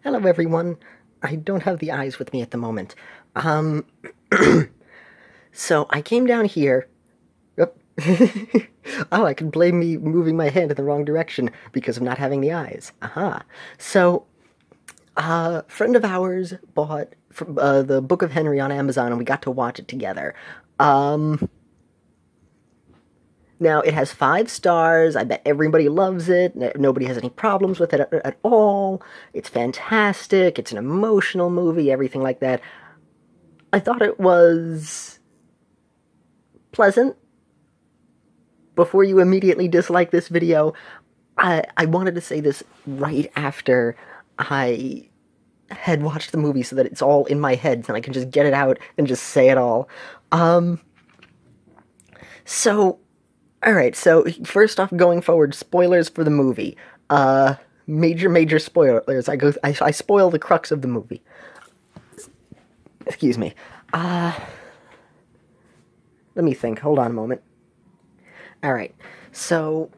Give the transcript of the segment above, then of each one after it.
Hello, everyone. I don't have the eyes with me at the moment. Um, so I came down here. Oop. Oh, I can blame me moving my hand in the wrong direction because of not having the eyes. Aha. So, a friend of ours bought the Book of Henry on Amazon, and we got to watch it together. Um, Now, it has 5 stars. I bet everybody loves it. Nobody has any problems with it at all. It's fantastic. It's an emotional movie, everything like that. I thought it was pleasant. Before you immediately dislike this video, I wanted to say this right after I had watched the movie so that it's all in my head and I can just get it out and just say it all. Um, so, alright, so first off, going forward, spoilers for the movie. Major spoilers. I spoil the crux of the movie. Excuse me. Let me think. Hold on a moment. Alright, so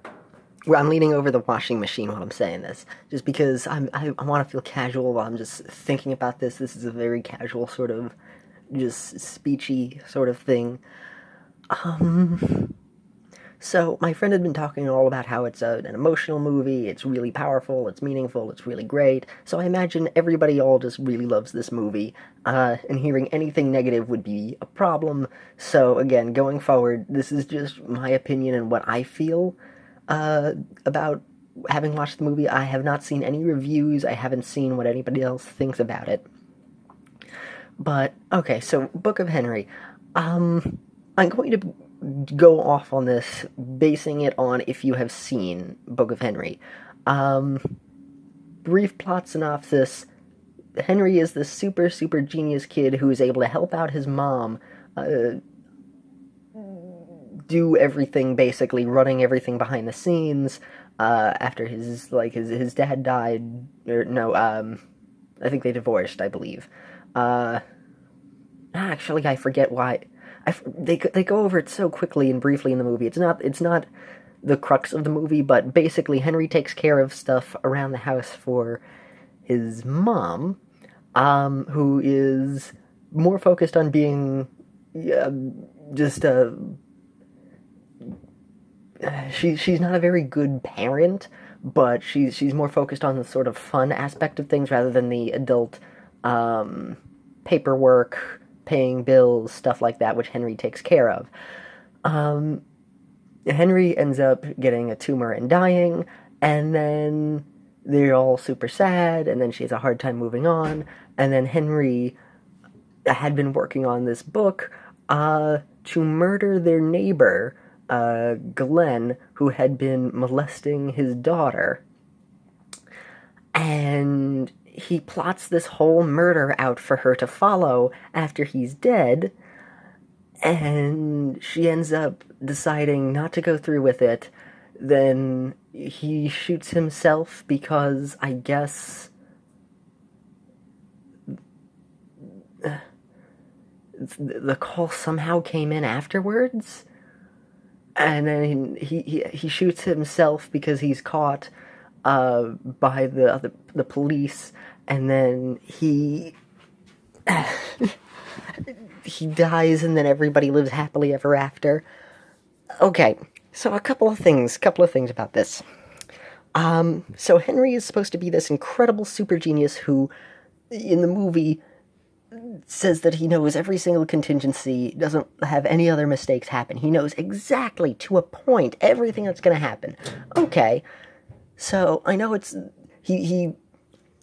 I'm leaning over the washing machine while I'm saying this, just because I want to feel casual while I'm just thinking about this. This is a very casual sort of, just speechy sort of thing. So my friend had been talking all about how it's an emotional movie, it's really powerful, it's meaningful, it's really great, so I imagine everybody all just really loves this movie, and hearing anything negative would be a problem. So again, going forward, this is just my opinion and what I feel about having watched the movie. I have not seen any reviews, I haven't seen what anybody else thinks about it. But, okay, so Book of Henry. I'm going to go off on this, basing it on if you have seen Book of Henry. Brief plot synopsis. Henry is this super genius kid who is able to help out his mom, do everything, basically, running everything behind the scenes, after his dad died, or no, I think they divorced, I believe. Actually, I forget why. They go over it so quickly and briefly in the movie. It's not the crux of the movie, but basically Henry takes care of stuff around the house for his mom, who is more focused on being just a. She's not a very good parent, but she's more focused on the sort of fun aspect of things rather than the adult paperwork, paying bills, stuff like that, which Henry takes care of. Henry ends up getting a tumor and dying, and then they're all super sad, and then she has a hard time moving on, and then Henry had been working on this book to murder their neighbor, Glenn, who had been molesting his daughter. And he plots this whole murder out for her to follow after he's dead, and she ends up deciding not to go through with it. Then he shoots himself because, I guess, the call somehow came in afterwards, and then he shoots himself because he's caught by the police, and then he dies, and then everybody lives happily ever after. Okay, so a couple of things about this. So Henry is supposed to be this incredible super genius who, in the movie, says that he knows every single contingency, doesn't have any other mistakes happen. He knows exactly, to a point, everything that's going to happen. Okay, so I know it's... He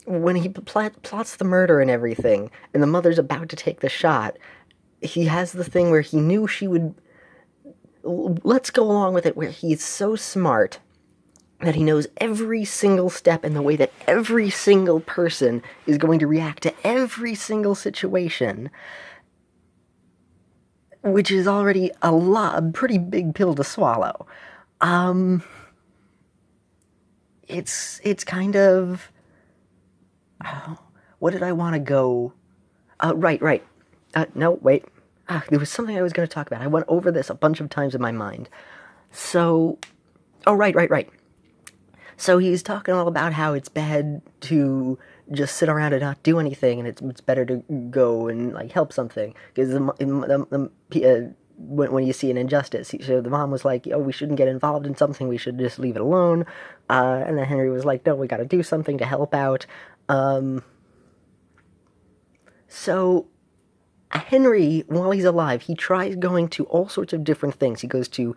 when he plots the murder and everything, and the mother's about to take the shot, he has the thing where he knew she would... Let's go along with it, where he's so smart that he knows every single step in the way that every single person is going to react to every single situation, which is already a pretty big pill to swallow. It's kind of... what did I want to go... right. No, wait. There was something I was going to talk about. I went over this a bunch of times in my mind. So... Oh, right. So he's talking all about how it's bad to just sit around and not do anything, and it's better to go and like help something, because when you see an injustice, so the mom was like, "Oh, we shouldn't get involved in something. We should just leave it alone." And then Henry was like, "No, we got to do something to help out." So Henry, while he's alive, he tries going to all sorts of different things. He goes to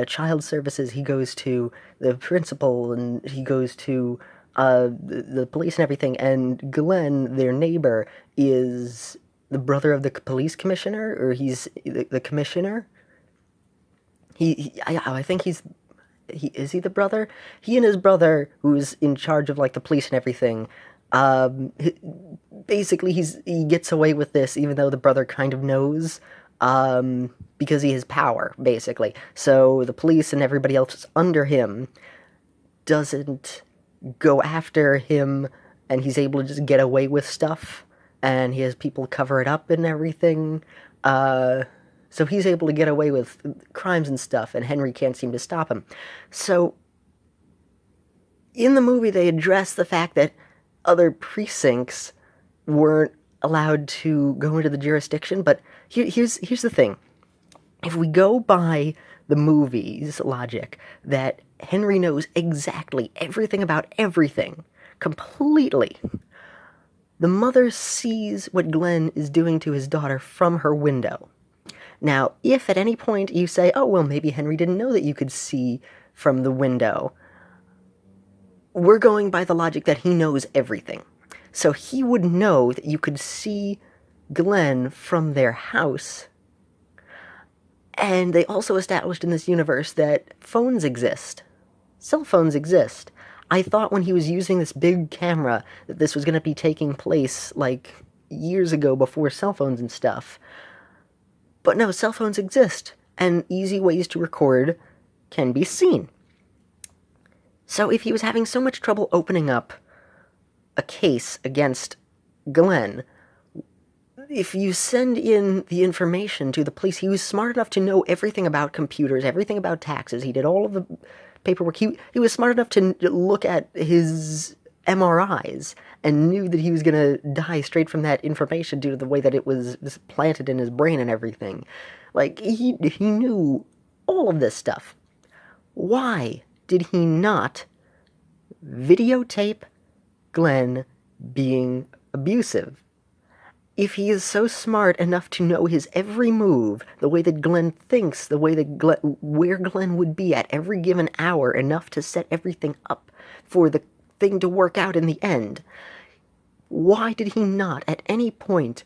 child services, he goes to the principal, and he goes to the police and everything. And Glenn, their neighbor, is the brother of the police commissioner, or he's the commissioner. I think is he the brother? He and his brother, who's in charge of like the police and everything, basically he gets away with this even though the brother kind of knows, because he has power, basically. So the police and everybody else under him doesn't go after him, and he's able to just get away with stuff, and he has people cover it up and everything. So he's able to get away with crimes and stuff, and Henry can't seem to stop him. So in the movie, they address the fact that other precincts weren't allowed to go into the jurisdiction, but here's the thing. If we go by the movie's logic that Henry knows exactly everything about everything, completely, the mother sees what Glenn is doing to his daughter from her window. Now, if at any point you say, oh, well, maybe Henry didn't know that you could see from the window, we're going by the logic that he knows everything. So he would know that you could see Glenn from their house. And they also established in this universe that phones exist. Cell phones exist. I thought when he was using this big camera that this was going to be taking place like years ago before cell phones and stuff. But no, cell phones exist, and easy ways to record can be seen. So if he was having so much trouble opening up a case against Glenn, if you send in the information to the police, he was smart enough to know everything about computers, everything about taxes. He did all of the paperwork. He was smart enough to look at his MRIs and knew that he was going to die straight from that information due to the way that it was planted in his brain and everything. Like, he knew all of this stuff. Why did he not videotape Glenn being abusive? If he is so smart enough to know his every move, the way that Glenn thinks, the way that where Glenn would be at every given hour, enough to set everything up for the thing to work out in the end, why did he not at any point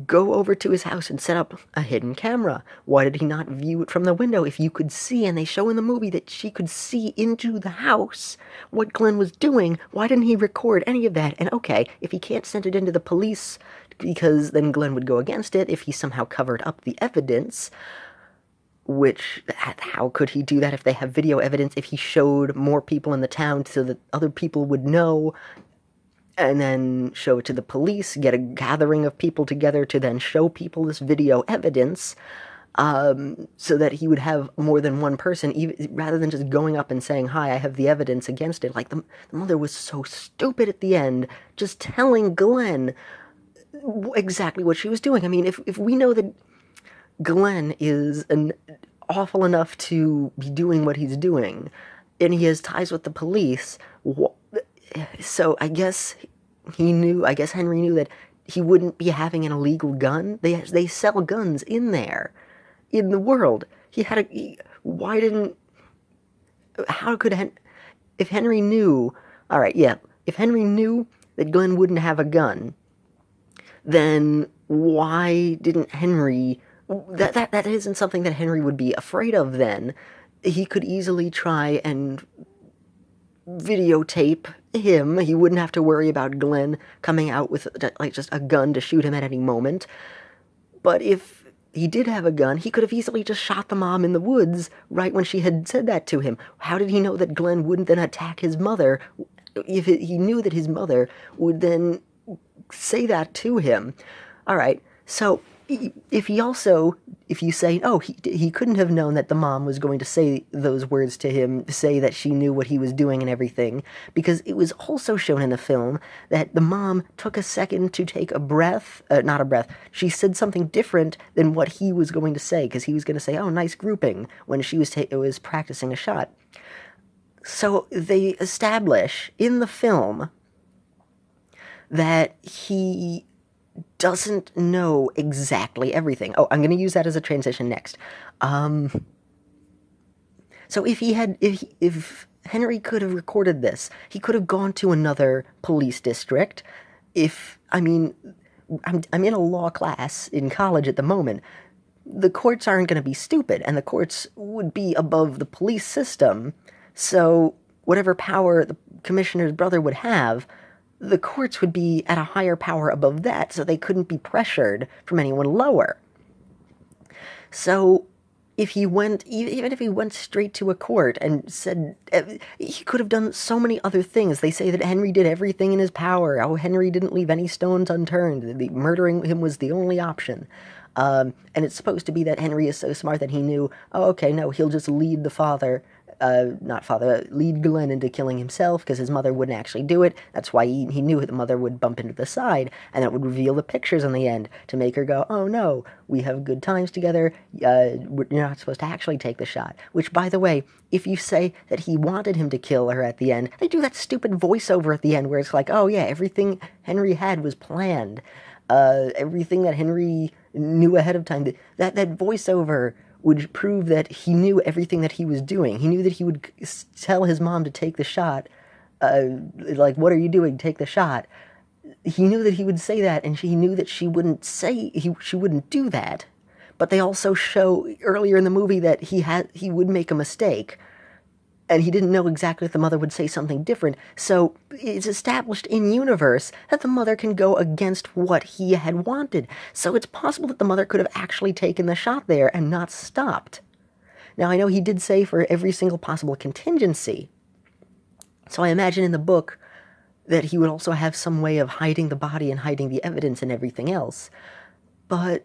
go over to his house and set up a hidden camera? Why did he not view it from the window? If you could see, and they show in the movie that she could see into the house what Glenn was doing, why didn't he record any of that? And okay, if he can't send it into the police, because then Glenn would go against it if he somehow covered up the evidence, which, how could he do that if they have video evidence? If he showed more people in the town so that other people would know, and then show it to the police, get a gathering of people together to then show people this video evidence, so that he would have more than one person, even, rather than just going up and saying, hi, I have the evidence against it. Like, the mother was so stupid at the end, just telling Glenn exactly what she was doing. I mean, if we know that Glenn is awful enough to be doing what he's doing, and he has ties with the police, so I guess Henry knew that he wouldn't be having an illegal gun. They sell guns in there, in the world. If Henry knew, if Henry knew that Glenn wouldn't have a gun, then why didn't Henry, that isn't something that Henry would be afraid of then. He could easily try and videotape him. He wouldn't have to worry about Glenn coming out with like just a gun to shoot him at any moment. But if he did have a gun, he could have easily just shot the mom in the woods right when she had said that to him. How did he know that Glenn wouldn't then attack his mother if he knew that his mother would then say that to him? All right, so if you say, oh, he couldn't have known that the mom was going to say those words to him, say that she knew what he was doing and everything, because it was also shown in the film that the mom took a second to take a breath, not a breath, she said something different than what he was going to say, because he was going to say, oh, nice grouping, when she was practicing a shot. So they establish in the film that he doesn't know exactly everything. Oh, I'm going to use that as a transition next. So if Henry could have recorded this, he could have gone to another police district. I'm in a law class in college at the moment. The courts aren't going to be stupid, and the courts would be above the police system. So whatever power the commissioner's brother would have, the courts would be at a higher power above that, so they couldn't be pressured from anyone lower. So if he went, even if he went straight to a court and said, he could have done so many other things. They say that Henry did everything in his power. Oh, Henry didn't leave any stones unturned. Murdering him was the only option. And it's supposed to be that Henry is so smart that he knew, oh, okay, no, he'll just lead the father, lead Glenn into killing himself because his mother wouldn't actually do it. That's why he knew the mother would bump into the side, and that would reveal the pictures in the end to make her go, oh no, we have good times together, you're not supposed to actually take the shot. Which, by the way, if you say that he wanted him to kill her at the end, they do that stupid voiceover at the end where it's like, oh yeah, everything Henry had was planned. Everything that Henry knew ahead of time, that voiceover would prove that he knew everything that he was doing. He knew that he would tell his mom to take the shot. Like, what are you doing? Take the shot. He knew that he would say that, and he knew that she wouldn't she wouldn't do that. But they also show earlier in the movie that he would make a mistake, and he didn't know exactly if the mother would say something different. So it's established in universe that the mother can go against what he had wanted. So it's possible that the mother could have actually taken the shot there and not stopped. Now, I know he did say for every single possible contingency. So I imagine in the book that he would also have some way of hiding the body and hiding the evidence and everything else. But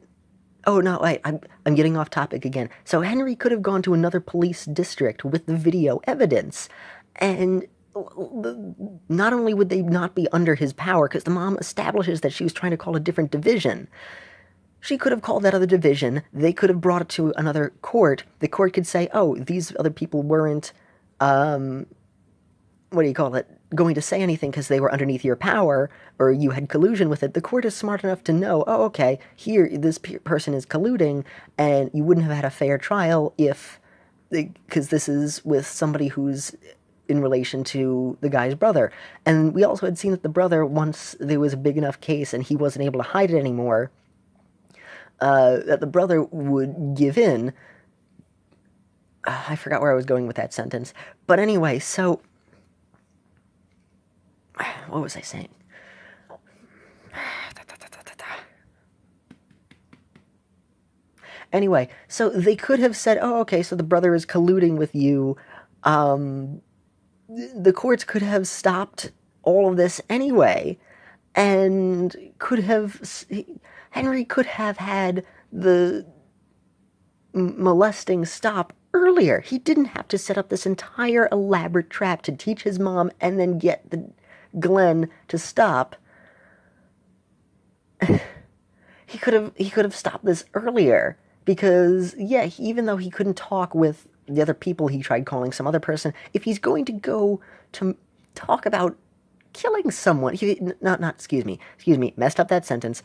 oh, no, wait, I'm getting off topic again. So Henry could have gone to another police district with the video evidence, and not only would they not be under his power, because the mom establishes that she was trying to call a different division. She could have called that other division. They could have brought it to another court. The court could say, oh, these other people weren't, going to say anything because they were underneath your power, or you had collusion with it. The court is smart enough to know, oh, okay, here, this person is colluding, and you wouldn't have had a fair trial because this is with somebody who's in relation to the guy's brother. And we also had seen that the brother, once there was a big enough case and he wasn't able to hide it anymore, that the brother would give in. I forgot where I was going with that sentence. But anyway, so what was I saying? Anyway, so they could have said, oh, okay, so the brother is colluding with you. The courts could have stopped all of this anyway, and Henry could have had the molesting stop earlier. He didn't have to set up this entire elaborate trap to teach his mom and then get Glenn to stop. He could have stopped this earlier, because yeah, even though he couldn't talk with the other people, he tried calling some other person. If he's going to go to talk about killing someone, messed up that sentence.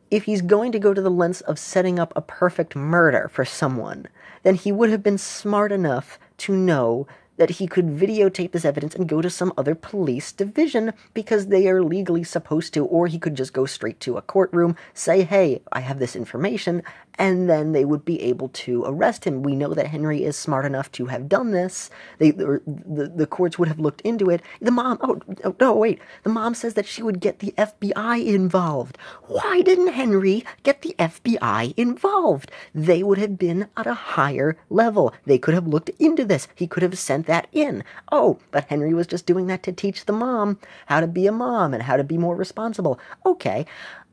If he's going to go to the lengths of setting up a perfect murder for someone, then he would have been smart enough to know that he could videotape this evidence and go to some other police division because they are legally supposed to, or he could just go straight to a courtroom, say, hey, I have this information, and then they would be able to arrest him. We know that Henry is smart enough to have done this. The courts would have looked into it. The mom, the mom says that she would get the FBI involved. Why didn't Henry get the FBI involved? They would have been at a higher level. They could have looked into this. He could have sent that in. Oh, but Henry was just doing that to teach the mom how to be a mom and how to be more responsible. Okay,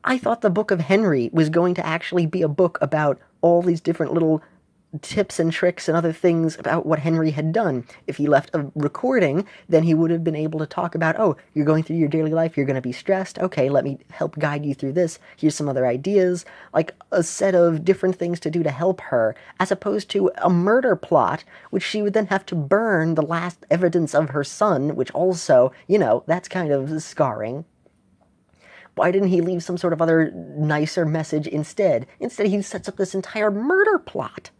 I thought the Book of Henry was going to actually be a book about all these different little tips and tricks and other things about what Henry had done. If he left a recording, then he would have been able to talk about, oh, you're going through your daily life, you're going to be stressed, okay, let me help guide you through this, here's some other ideas, like a set of different things to do to help her, as opposed to a murder plot, which she would then have to burn the last evidence of her son, which also, that's kind of scarring. Why didn't he leave some sort of other nicer message instead? Instead, he sets up this entire murder plot.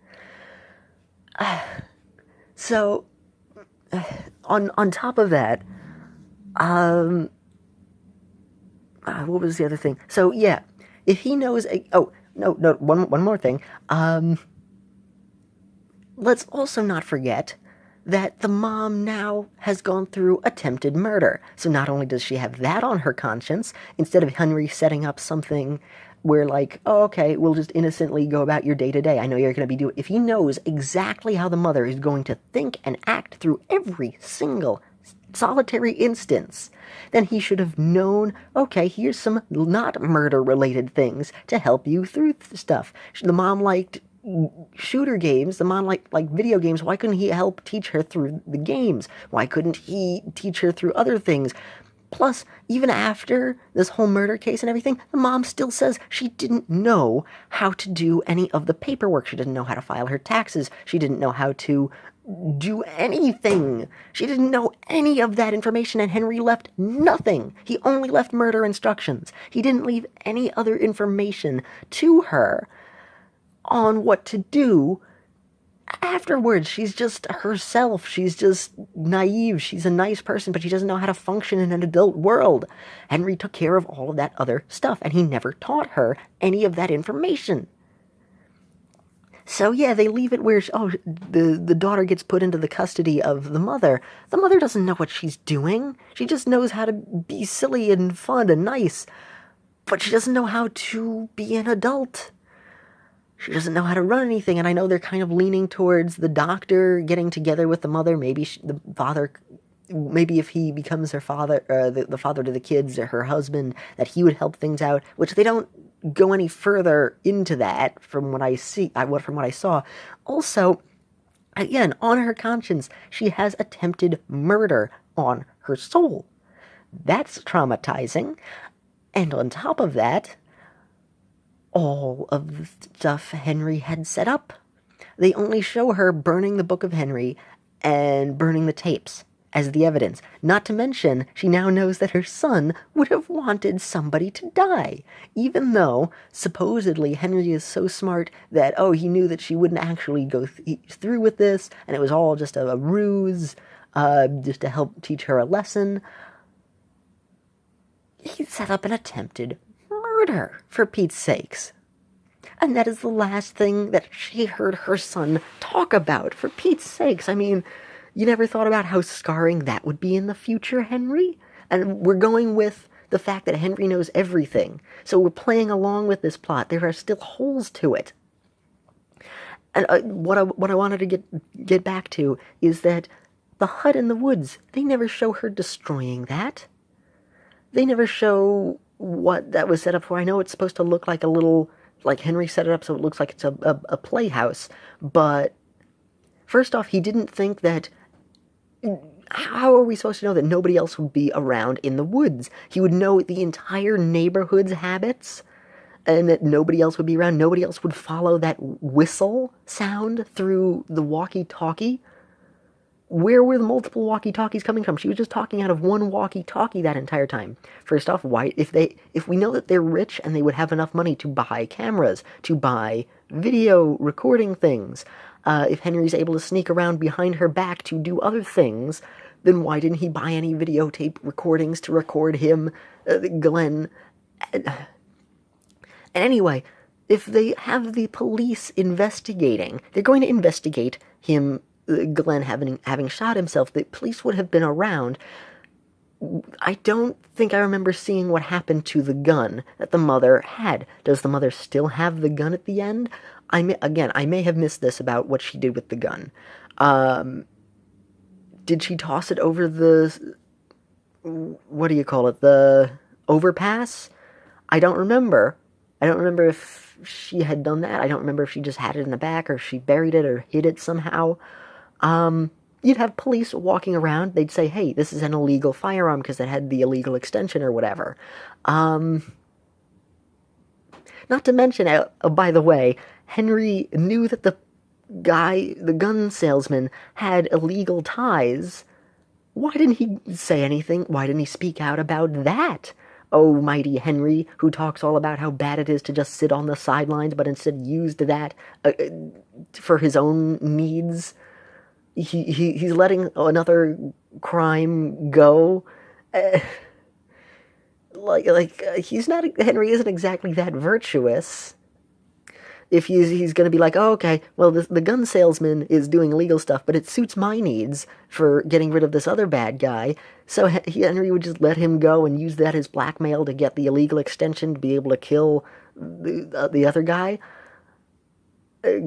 So, on top of that, what was the other thing? So, yeah, if he knows, one more thing. Let's also not forget that the mom now has gone through attempted murder. So not only does she have that on her conscience, instead of Henry setting up something where like, oh, okay, we'll just innocently go about your day-to-day. I know you're going to be doing... If he knows exactly how the mother is going to think and act through every single solitary instance, then he should have known, okay, here's some not murder-related things to help you through stuff. The mom liked shooter games, the mom like video games. Why couldn't he help teach her through the games? Why couldn't he teach her through other things? Plus, even after this whole murder case and everything, the mom still says she didn't know how to do any of the paperwork. She didn't know how to file her taxes. She didn't know how to do anything. She didn't know any of that information, and Henry left nothing. He only left murder instructions. He didn't leave any other information to her on what to do afterwards. She's just herself. She's just naive. She's a nice person, but she doesn't know how to function in an adult world. Henry took care of all of that other stuff, and he never taught her any of that information. So yeah, they leave it where, the daughter gets put into the custody of the mother. The mother doesn't know what she's doing. She just knows how to be silly and fun and nice, but she doesn't know how to be an adult. She doesn't know how to run anything, and I know they're kind of leaning towards the doctor getting together with the mother. Maybe the father, maybe if he becomes her father, the father to the kids, or her husband, that he would help things out, which they don't go any further into that from what I saw. Also, again, on her conscience, she has attempted murder on her soul. That's traumatizing. And on top of that, all of the stuff Henry had set up. They only show her burning the Book of Henry and burning the tapes as the evidence. Not to mention, she now knows that her son would have wanted somebody to die, even though, supposedly, Henry is so smart that, he knew that she wouldn't actually go through with this, and it was all just a ruse, just to help teach her a lesson. He set up an attempted murder, for Pete's sakes. And that is the last thing that she heard her son talk about, for Pete's sakes. I mean, you never thought about how scarring that would be in the future, Henry? And we're going with the fact that Henry knows everything. So we're playing along with this plot. There are still holes to it. And what I wanted to get back to is that the hut in the woods, they never show her destroying that. They never show what that was set up for. I know it's supposed to look like a little, like Henry set it up so it looks like it's a playhouse, but first off, he didn't think that... How are we supposed to know that nobody else would be around in the woods? He would know the entire neighborhood's habits, and that nobody else would be around. Nobody else would follow that whistle sound through the walkie-talkie. Where were the multiple walkie-talkies coming from? She was just talking out of one walkie-talkie that entire time. First off, why, if we know that they're rich and they would have enough money to buy cameras, to buy video recording things, if Henry's able to sneak around behind her back to do other things, then why didn't he buy any videotape recordings to record him, Glenn? And anyway, if they have the police investigating, they're going to investigate him, Glenn having shot himself. The police would have been around. I don't think I remember seeing what happened to the gun that the mother had. Does the mother still have the gun at the end? I may have missed this about what she did with the gun. Did she toss it over the... what do you call it? The overpass? I don't remember. I don't remember if she had done that. I don't remember if she just had it in the back or she buried it or hid it somehow. You'd have police walking around. They'd say, hey, this is an illegal firearm because it had the illegal extension or whatever. Not to mention, by the way, Henry knew that the gun salesman, had illegal ties. Why didn't he say anything? Why didn't he speak out about that? Oh, mighty Henry, who talks all about how bad it is to just sit on the sidelines, but instead used that for his own needs. He's letting another crime go. He's not. Henry isn't exactly that virtuous. If he's going to be like, oh, okay, well, the gun salesman is doing illegal stuff, but it suits my needs for getting rid of this other bad guy. So Henry would just let him go and use that as blackmail to get the illegal extension to be able to kill the other guy,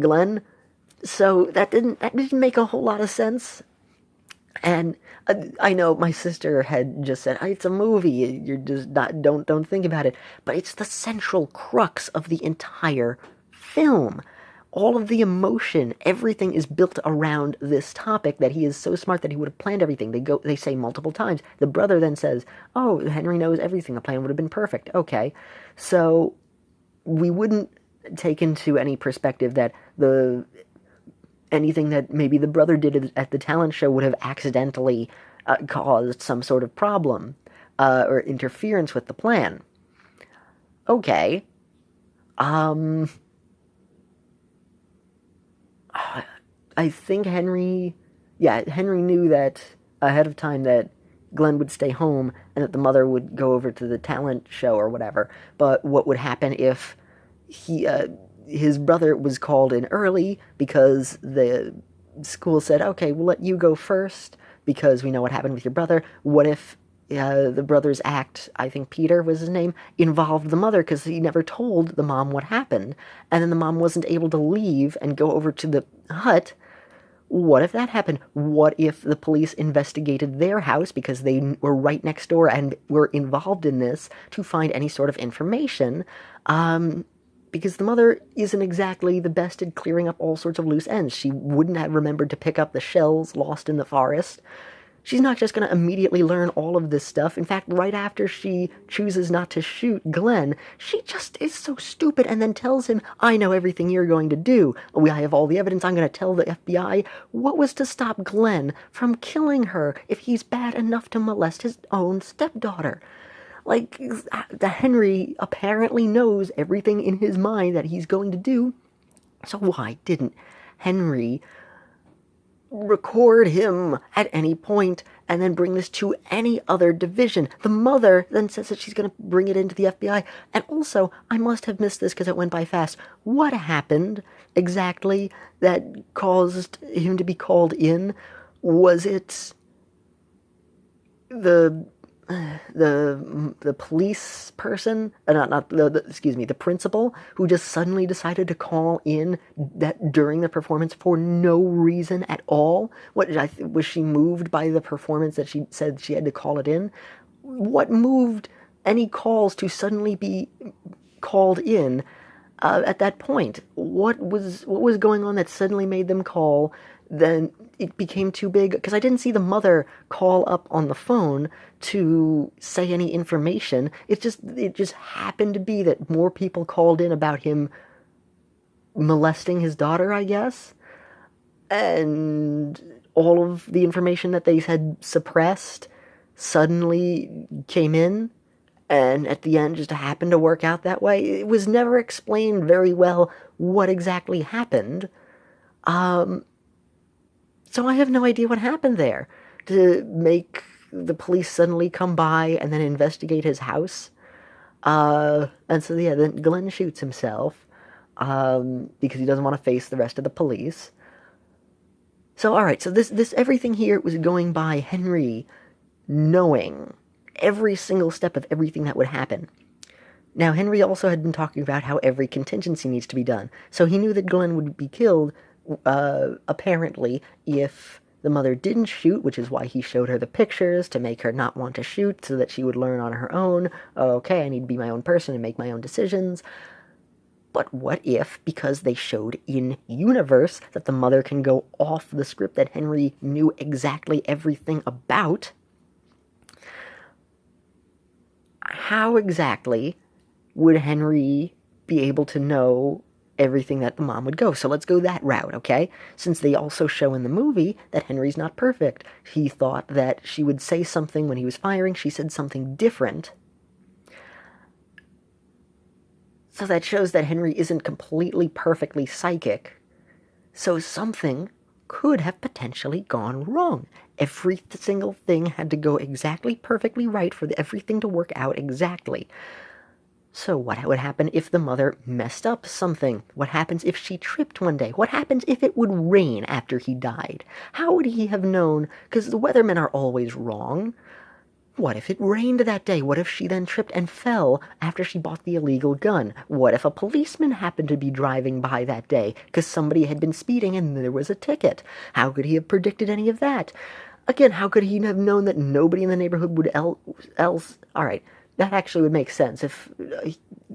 Glenn. So that didn't make a whole lot of sense. And I know my sister had just said, it's a movie, you're just not, don't think about it. But it's the central crux of the entire film. All of the emotion, everything is built around this topic that he is so smart that he would have planned everything. They say multiple times. The brother then says, oh, Henry knows everything. The plan would have been perfect. Okay. So we wouldn't take into any perspective that anything that maybe the brother did at the talent show would have accidentally caused some sort of problem or interference with the plan. Okay. I think Henry knew that ahead of time that Glenn would stay home and that the mother would go over to the talent show or whatever. But what would happen if his brother was called in early because the school said, okay, we'll let you go first because we know what happened with your brother. What if the brother's act, I think Peter was his name, involved the mother because he never told the mom what happened, and then the mom wasn't able to leave and go over to the hut? What if that happened? What if the police investigated their house because they were right next door and were involved in this to find any sort of information? Because the mother isn't exactly the best at clearing up all sorts of loose ends. She wouldn't have remembered to pick up the shells lost in the forest. She's not just going to immediately learn all of this stuff. In fact, right after she chooses not to shoot Glenn, she just is so stupid and then tells him, I know everything you're going to do. I have all the evidence. I'm going to tell the FBI. What was to stop Glenn from killing her if he's bad enough to molest his own stepdaughter? The Henry apparently knows everything in his mind that he's going to do. So why didn't Henry record him at any point and then bring this to any other division? The mother then says that she's going to bring it into the FBI. And also, I must have missed this because it went by fast. What happened exactly that caused him to be called in? Was it the police person, the principal, who just suddenly decided to call in that during the performance for no reason at all? Was she moved by the performance that she said she had to call it in? What moved any calls to suddenly be called in at that point? What was going on that suddenly made them call? Then it became too big, because I didn't see the mother call up on the phone to say any information. It just happened to be that more people called in about him molesting his daughter, I guess. And all of the information that they had suppressed suddenly came in, and at the end just happened to work out that way. It was never explained very well what exactly happened. So I have no idea what happened there to make the police suddenly come by and then investigate his house. And so, yeah, then Glenn shoots himself because he doesn't want to face the rest of the police. So, all right, so this everything here was going by Henry knowing every single step of everything that would happen. Now, Henry also had been talking about how every contingency needs to be done. So he knew that Glenn would be killed apparently, if the mother didn't shoot, which is why he showed her the pictures to make her not want to shoot so that she would learn on her own. Okay, I need to be my own person and make my own decisions. But what if, because they showed in universe that the mother can go off the script that Henry knew exactly everything about, how exactly would Henry be able to know everything that the mom would go? So let's go that route, okay? Since they also show in the movie that Henry's not perfect. He thought that she would say something when he was firing. She said something different. So that shows that Henry isn't completely perfectly psychic. So something could have potentially gone wrong. Every single thing had to go exactly perfectly right for everything to work out exactly. So what would happen if the mother messed up something? What happens if she tripped one day? What happens if it would rain after he died? How would he have known? Because the weathermen are always wrong. What if it rained that day? What if she then tripped and fell after she bought the illegal gun? What if a policeman happened to be driving by that day because somebody had been speeding and there was a ticket? How could he have predicted any of that? Again, how could he have known that nobody in the neighborhood would else? All right, that actually would make sense if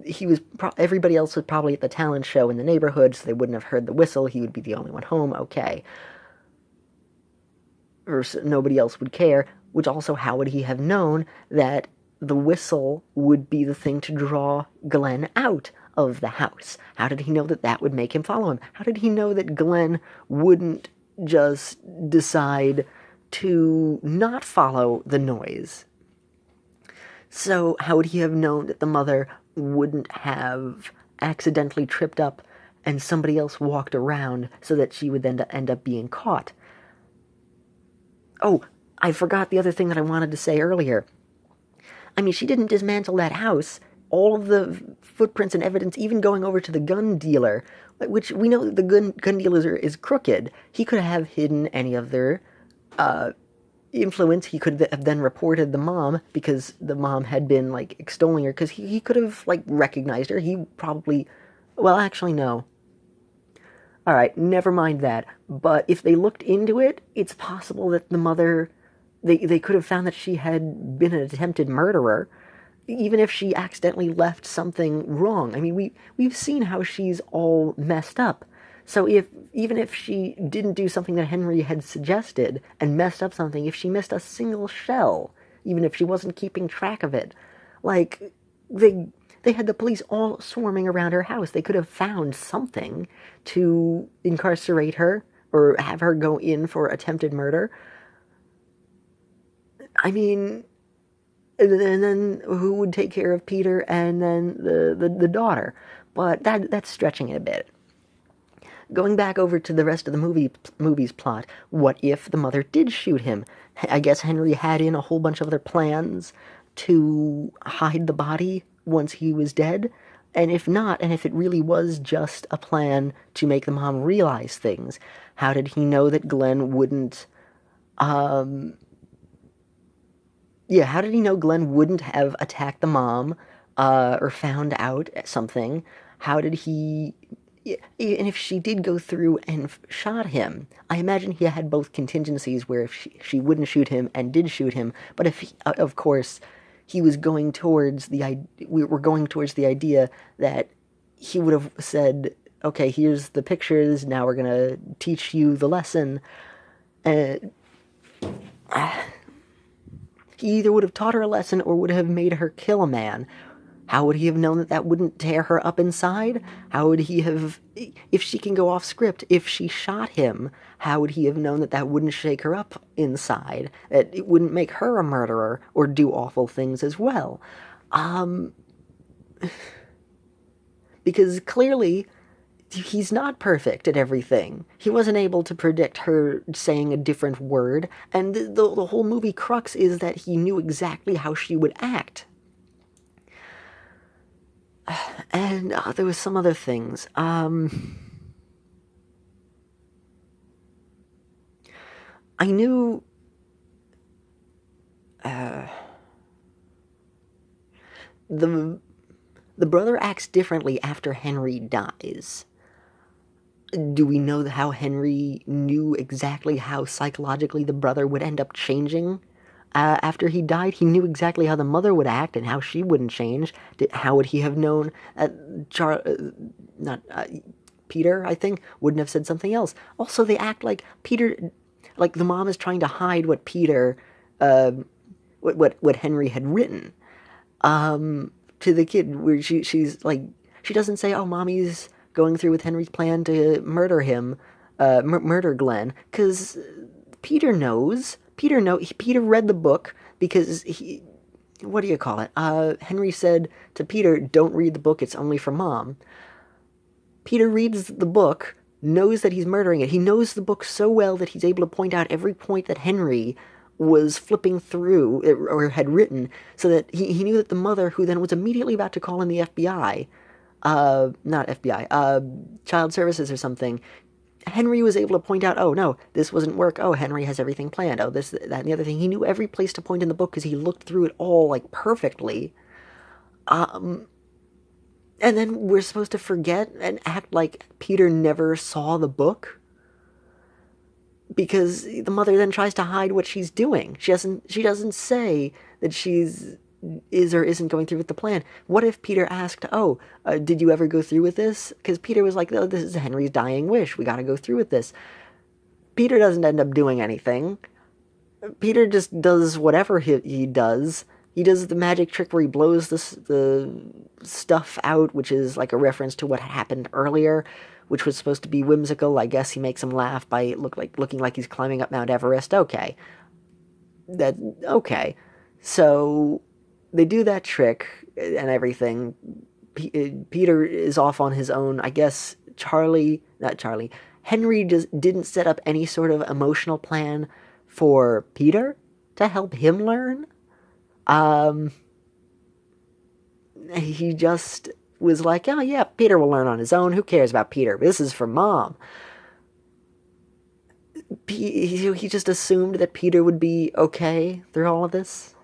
he was. Everybody else was probably at the talent show in the neighborhood, so they wouldn't have heard the whistle. He would be the only one home. Okay, or nobody else would care. Which also, how would he have known that the whistle would be the thing to draw Glenn out of the house? How did he know that that would make him follow him? How did he know that Glenn wouldn't just decide to not follow the noise? So how would he have known that the mother wouldn't have accidentally tripped up and somebody else walked around so that she would then end up being caught? Oh, I forgot the other thing that I wanted to say earlier. I mean, she didn't dismantle that house. All of the footprints and evidence, even going over to the gun dealer, which we know that the gun dealer is crooked. He could have hidden any of their influence. He could have then reported the mom because the mom had been like extolling her, because he could have like recognized her. He probably, well, actually no. All right, never mind that. But if they looked into it, it's possible that the mother, they could have found that she had been an attempted murderer, even if she accidentally left something wrong. I mean, we've seen how she's all messed up. So even if she didn't do something that Henry had suggested and messed up something, if she missed a single shell, even if she wasn't keeping track of it, like they had the police all swarming around her house. They could have found something to incarcerate her or have her go in for attempted murder. I mean, and then who would take care of Peter and then the daughter? But that's stretching it a bit. Going back over to the rest of the movie's plot, what if the mother did shoot him? I guess Henry had in a whole bunch of other plans to hide the body once he was dead. And if not, and if it really was just a plan to make the mom realize things, how did he know that Glenn wouldn't, how did he know Glenn wouldn't have attacked the mom, or found out something? How did he, and if she did go through and shot him, I imagine he had both contingencies where if she wouldn't shoot him and did shoot him, but if, of course, he was going towards we were going towards the idea that he would have said, okay, here's the pictures, now we're gonna teach you the lesson. He either would have taught her a lesson or would have made her kill a man. How would he have known that that wouldn't tear her up inside? How would he have, if she can go off script, if she shot him, how would he have known that that wouldn't shake her up inside? That it wouldn't make her a murderer or do awful things as well? Because clearly he's not perfect at everything. He wasn't able to predict her saying a different word, and the whole movie crux is that he knew exactly how she would act. And there was some other things. I knew the brother acts differently after Henry dies. Do we know how Henry knew exactly how psychologically the brother would end up changing after he died? He knew exactly how the mother would act and how she wouldn't change. How would he have known? Not Peter, I think, wouldn't have said something else. Also, they act like Peter, like the mom is trying to hide what Peter, what Henry had written to the kid, where she's like, she doesn't say, "Oh, mommy's going through with Henry's plan to murder him, murder Glenn," because Peter knows. Peter read the book because he. What do you call it? Henry said to Peter, "Don't read the book. It's only for mom." Peter reads the book, knows that he's murdering it. He knows the book so well that he's able to point out every point that Henry was flipping through or had written, so that he knew that the mother, who then was immediately about to call in the FBI, not FBI, child services or something, Henry was able to point out, oh no, this wasn't work. Oh, Henry has everything planned. Oh, this, that, and the other thing. He knew every place to point in the book because he looked through it all like perfectly. And then we're supposed to forget and act like Peter never saw the book, because the mother then tries to hide what she's doing. She doesn't say that she's is or isn't going through with the plan. What if Peter asked, "Oh, did you ever go through with this?" Because Peter was like, "Oh, this is Henry's dying wish. We got to go through with this." Peter doesn't end up doing anything. Peter just does whatever he does. He does the magic trick where he blows the stuff out, which is like a reference to what happened earlier, which was supposed to be whimsical. I guess he makes him laugh by looking like he's climbing up Mount Everest. Okay. Okay. So they do that trick and everything. Peter is off on his own. I guess Henry just didn't set up any sort of emotional plan for Peter to help him learn. He just was like, "Oh yeah, Peter will learn on his own. Who cares about Peter? This is for mom." He just assumed that Peter would be okay through all of this.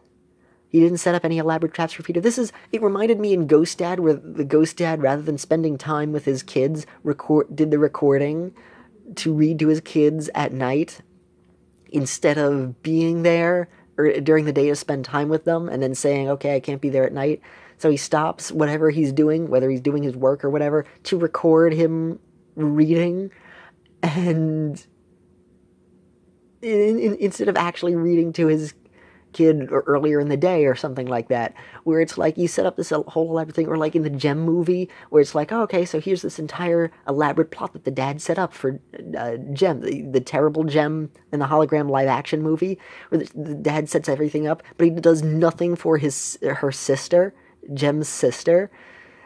He didn't set up any elaborate traps for Peter. It reminded me in Ghost Dad, where the Ghost Dad, rather than spending time with his kids, did the recording to read to his kids at night, instead of being there or during the day to spend time with them, and then saying, "Okay, I can't be there at night." So he stops whatever he's doing, whether he's doing his work or whatever, to record him reading, and instead of actually reading to his kid or earlier in the day or something like that, where it's like you set up this whole elaborate thing, or like in the Gem movie, where it's like, oh, okay, so here's this entire elaborate plot that the dad set up for Gem, the terrible Gem in the hologram live action movie, where the dad sets everything up, but he does nothing for her sister, Gem's sister.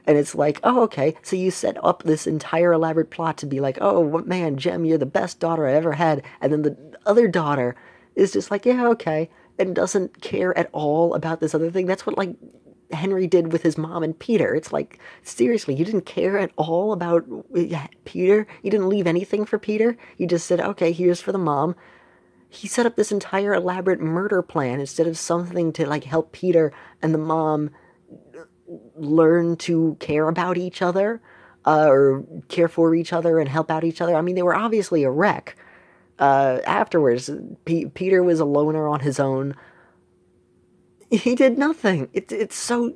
And it's like, oh, okay, so you set up this entire elaborate plot to be like, oh, man, Gem, you're the best daughter I ever had. And then the other daughter is just like, yeah, okay, and doesn't care at all about this other thing. That's what, like, Henry did with his mom and Peter. It's like, seriously, you didn't care at all about Peter? You didn't leave anything for Peter? You just said, okay, here's for the mom. He set up this entire elaborate murder plan instead of something to, like, help Peter and the mom learn to care about each other, or care for each other and help out each other. I mean, they were obviously a wreck. Afterwards, Peter was a loner on his own. He did nothing. It's so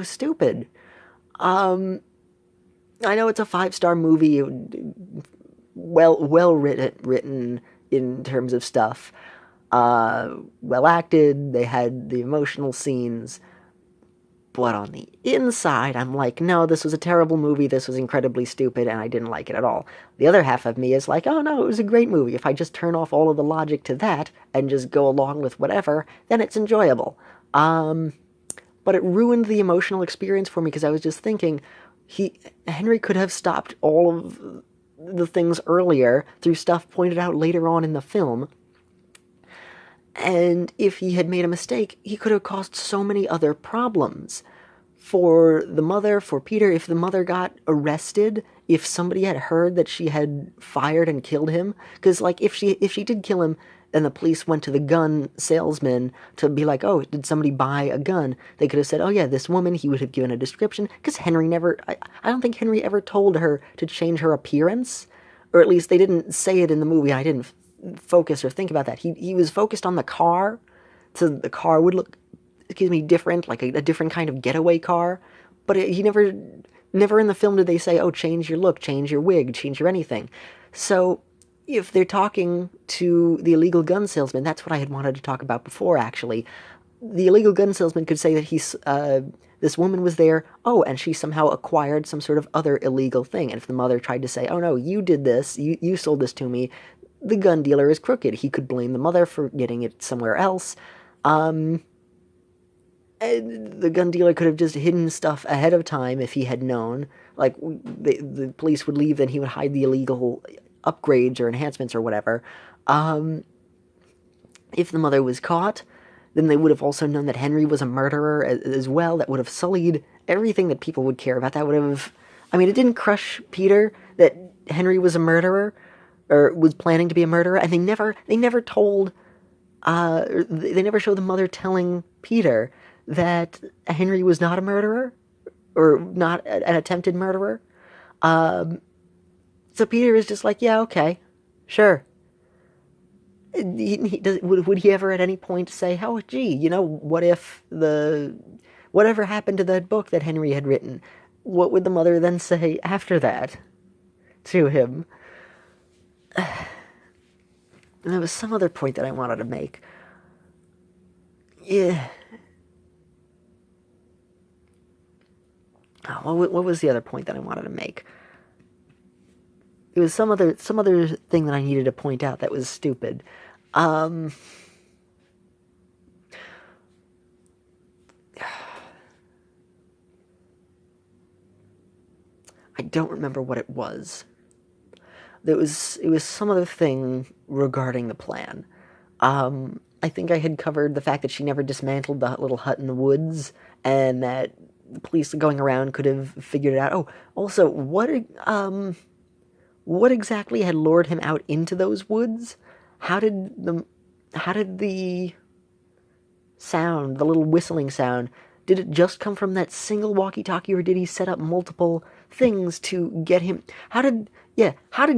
stupid. I know it's a 5-star movie, well written in terms of stuff, well acted. They had the emotional scenes. But on the inside, I'm like, no, this was a terrible movie, this was incredibly stupid, and I didn't like it at all. The other half of me is like, oh no, it was a great movie. If I just turn off all of the logic to that, and just go along with whatever, then it's enjoyable. But it ruined the emotional experience for me, because I was just thinking, Henry could have stopped all of the things earlier through stuff pointed out later on in the film. And if he had made a mistake, he could have caused so many other problems. For the mother, for Peter, if the mother got arrested, if somebody had heard that she had fired and killed him, because, like, if she did kill him, and the police went to the gun salesman to be like, oh, did somebody buy a gun? They could have said, oh yeah, this woman, he would have given a description, because Henry never, I don't think Henry ever told her to change her appearance, or at least they didn't say it in the movie. I didn't focus or think about that. He was focused on the car, so the car would look, excuse me, different, like a different kind of getaway car. But he never in the film did they say, oh, change your look, change your wig, change your anything. So if they're talking to the illegal gun salesman, that's what I had wanted to talk about before, actually. The illegal gun salesman could say that this woman was there, oh, and she somehow acquired some sort of other illegal thing. And if the mother tried to say, oh no, you did this, you sold this to me, the gun dealer is crooked. He could blame the mother for getting it somewhere else. And the gun dealer could have just hidden stuff ahead of time if he had known. Like, the police would leave, then he would hide the illegal upgrades or enhancements or whatever. If the mother was caught, then they would have also known that Henry was a murderer as well. That would have sullied everything that people would care about. That would have... I mean, it didn't crush Peter that Henry was a murderer, or was planning to be a murderer, and they never told... they never showed the mother telling Peter that Henry was not a murderer, or not an attempted murderer. So Peter is just like, yeah, okay, sure. Would he ever at any point say, oh, gee, what if whatever happened to that book that Henry had written? What would the mother then say after that to him? And there was some other point that I wanted to make. Yeah. Oh, what was the other point that I wanted to make? It was some other thing that I needed to point out that was stupid. I don't remember what it was. It was some other thing regarding the plan. I think I had covered the fact that she never dismantled the little hut in the woods, and that the police going around could have figured it out. Oh, also, what exactly had lured him out into those woods? How did the sound, the little whistling sound, did it just come from that single walkie-talkie, or did he set up multiple things to get him? How did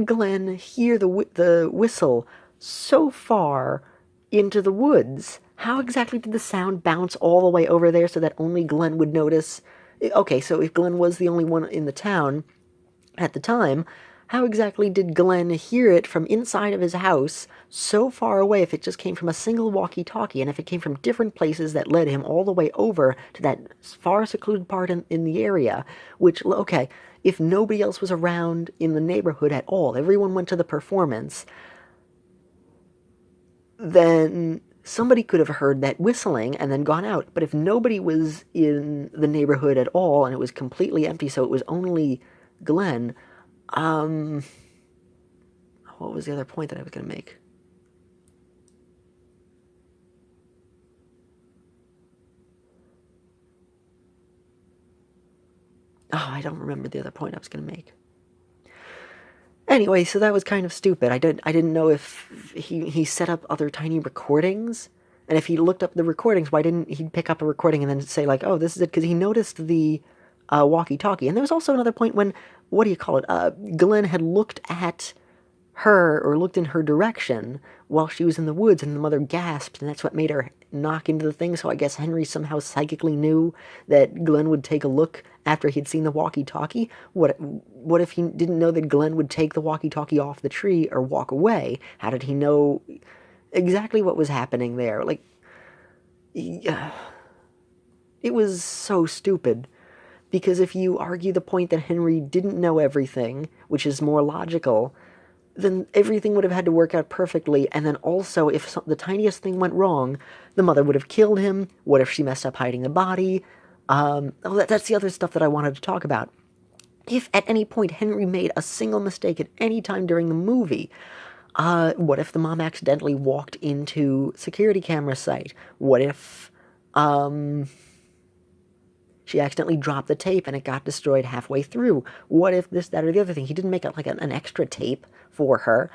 Glenn hear the whistle so far into the woods? How exactly did the sound bounce all the way over there so that only Glenn would notice? Okay, so if Glenn was the only one in the town at the time, how exactly did Glenn hear it from inside of his house so far away if it just came from a single walkie-talkie, and if it came from different places that led him all the way over to that far secluded part in the area, which, okay, if nobody else was around in the neighborhood at all, everyone went to the performance, then somebody could have heard that whistling and then gone out. But if nobody was in the neighborhood at all and it was completely empty, so it was only Glenn, what was the other point that I was going to make? Oh, I don't remember the other point I was going to make. Anyway, so that was kind of stupid. I didn't know if he set up other tiny recordings, and if he looked up the recordings, why didn't he pick up a recording and then say, like, oh, this is it? Because he noticed the walkie-talkie. And there was also another point when, what do you call it? Glenn had looked at her, or looked in her direction while she was in the woods, and the mother gasped, and that's what made her knock into the thing. So I guess Henry somehow psychically knew that Glenn would take a look after he'd seen the walkie-talkie. What if he didn't know that Glenn would take the walkie-talkie off the tree or walk away? How did he know exactly what was happening there? Like, it was so stupid. Because if you argue the point that Henry didn't know everything, which is more logical, then everything would have had to work out perfectly, and then also, if the tiniest thing went wrong, the mother would have killed him. What if she messed up hiding the body? That's the other stuff that I wanted to talk about. If at any point Henry made a single mistake at any time during the movie, what if the mom accidentally walked into security camera sight? What if, she accidentally dropped the tape and it got destroyed halfway through? What if this, that, or the other thing? He didn't make an extra tape for her.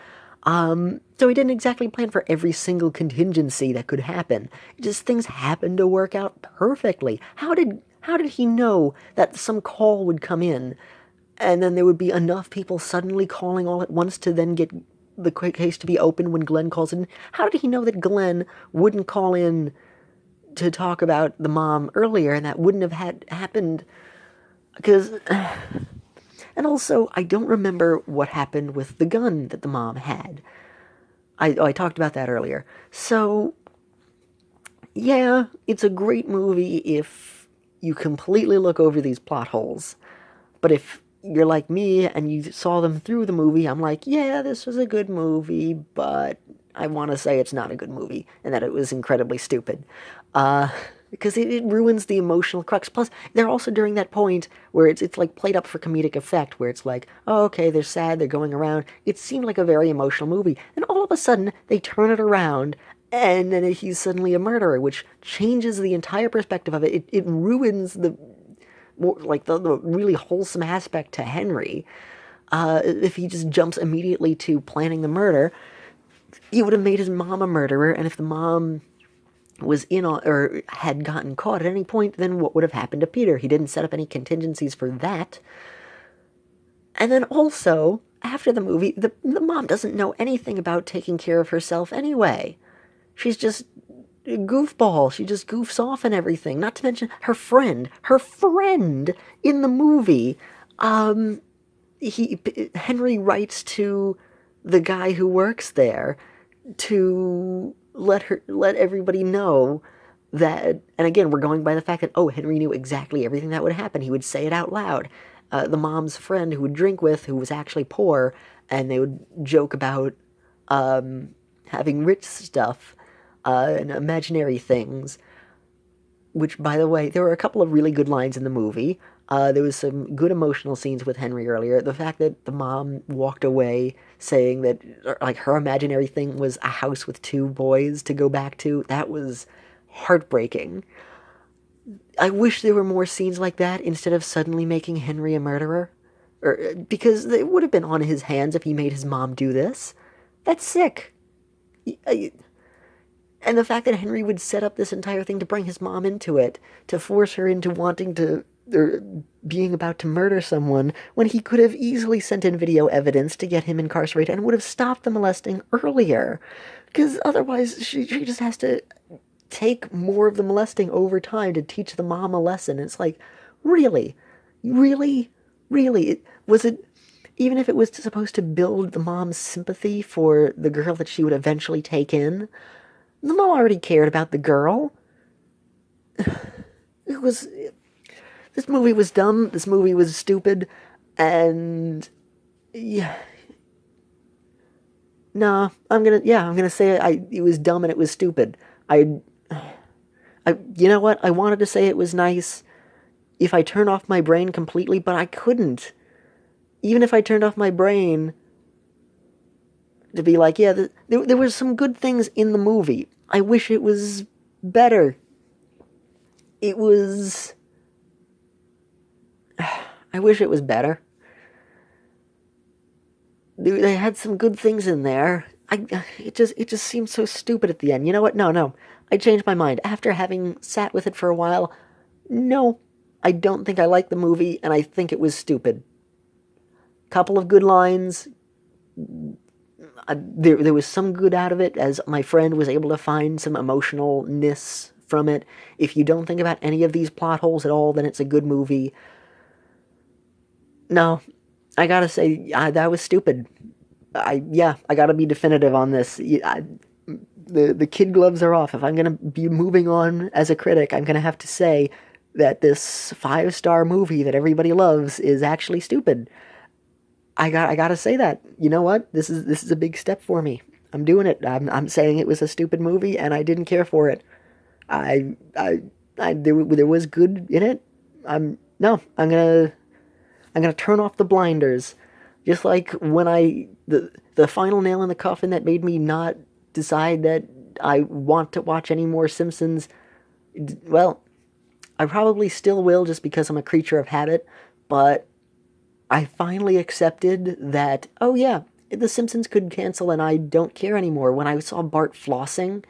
So he didn't exactly plan for every single contingency that could happen. Just things happened to work out perfectly. How did he know that some call would come in and then there would be enough people suddenly calling all at once to then get the case to be open when Glenn calls in. How did he know that Glenn wouldn't call in to talk about the mom earlier, and that wouldn't have had happened? Because, and also, I don't remember what happened with the gun that the mom had. I talked about that earlier. So, yeah, it's a great movie if you completely look over these plot holes. But if you're like me and you saw them through the movie, I'm like, yeah, this was a good movie, but I want to say it's not a good movie and that it was incredibly stupid. Because it ruins the emotional crux. Plus, they're also during that point where it's like played up for comedic effect, where it's like, oh, okay, they're sad, they're going around. It seemed like a very emotional movie. And all of a sudden, they turn it around, and then he's suddenly a murderer, which changes the entire perspective of it. It ruins the more like the really wholesome aspect to Henry. If he just jumps immediately to planning the murder, he would have made his mom a murderer, and if the mom was in on, or had gotten caught at any point, then what would have happened to Peter? He didn't set up any contingencies for that. And then also, after the movie, the mom doesn't know anything about taking care of herself anyway. She's just a goofball. She just goofs off and everything. Not to mention her friend in the movie. Henry writes to the guy who works there to let everybody know that, and again, we're going by the fact that, oh, Henry knew exactly everything that would happen. He would say it out loud. The mom's friend who would drink with, who was actually poor, and they would joke about having rich stuff and imaginary things, which, by the way, there were a couple of really good lines in the movie. There was some good emotional scenes with Henry earlier. The fact that the mom walked away saying that, like, her imaginary thing was a house with two boys to go back to, that was heartbreaking. I wish there were more scenes like that instead of suddenly making Henry a murderer. Because it would have been on his hands if he made his mom do this. That's sick. And the fact that Henry would set up this entire thing to bring his mom into it, to force her into wanting to, or being about to murder someone, when he could have easily sent in video evidence to get him incarcerated and would have stopped the molesting earlier. Because otherwise, she just has to take more of the molesting over time to teach the mom a lesson. It's like, really? Really? Really? Was it, even if it was supposed to build the mom's sympathy for the girl that she would eventually take in, the mom already cared about the girl. This movie was dumb, this movie was stupid, and yeah. No, I'm gonna say it was dumb and it was stupid. You know what? I wanted to say it was nice if I turned off my brain completely, but I couldn't. Even if I turned off my brain to be like, yeah, there were some good things in the movie. I wish it was better. I wish it was better. They had some good things in there. It just seemed so stupid at the end. You know what? No. I changed my mind. After having sat with it for a while, no, I don't think I liked the movie, and I think it was stupid. Couple of good lines. There was some good out of it, as my friend was able to find some emotionalness from it. If you don't think about any of these plot holes at all, then it's a good movie. No, I gotta say, that was stupid. I gotta be definitive on this. The kid gloves are off. If I'm gonna be moving on as a critic, I'm gonna have to say that this 5-star movie that everybody loves is actually stupid. I gotta say that. You know what? This is a big step for me. I'm doing it. I'm saying it was a stupid movie, and I didn't care for it. There was good in it. I'm gonna turn off the blinders, just like when the final nail in the coffin that made me not decide that I want to watch any more Simpsons. Well, I probably still will, just because I'm a creature of habit, but I finally accepted that, oh yeah, The Simpsons could cancel and I don't care anymore, when I saw Bart flossing,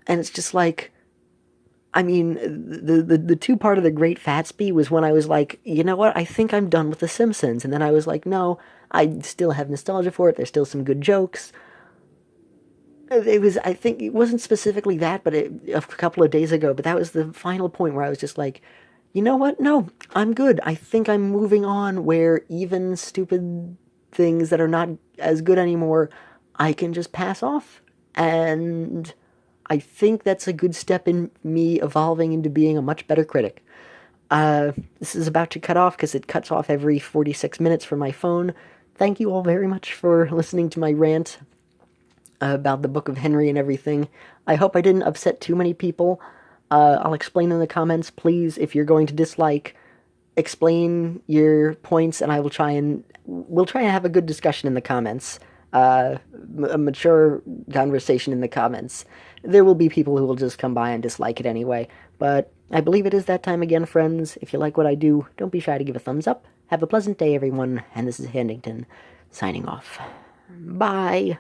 and it's just like, I mean, the two part of the Great Fatsby was when I was like, you know what, I think I'm done with The Simpsons. And then I was like, no, I still have nostalgia for it. There's still some good jokes. It was, I think, it wasn't specifically that, but a couple of days ago, but that was the final point where I was just like, you know what, no, I'm good. I think I'm moving on where even stupid things that are not as good anymore, I can just pass off. And I think that's a good step in me evolving into being a much better critic. This is about to cut off because it cuts off every 46 minutes from my phone. Thank you all very much for listening to my rant about the Book of Henry and everything. I hope I didn't upset too many people. I'll explain in the comments. Please, if you're going to dislike, explain your points, and we'll try and have a good discussion in the comments. A mature conversation in the comments. There will be people who will just come by and dislike it anyway. But I believe it is that time again, friends. If you like what I do, don't be shy to give a thumbs up. Have a pleasant day, everyone. And this is Handington, signing off. Bye.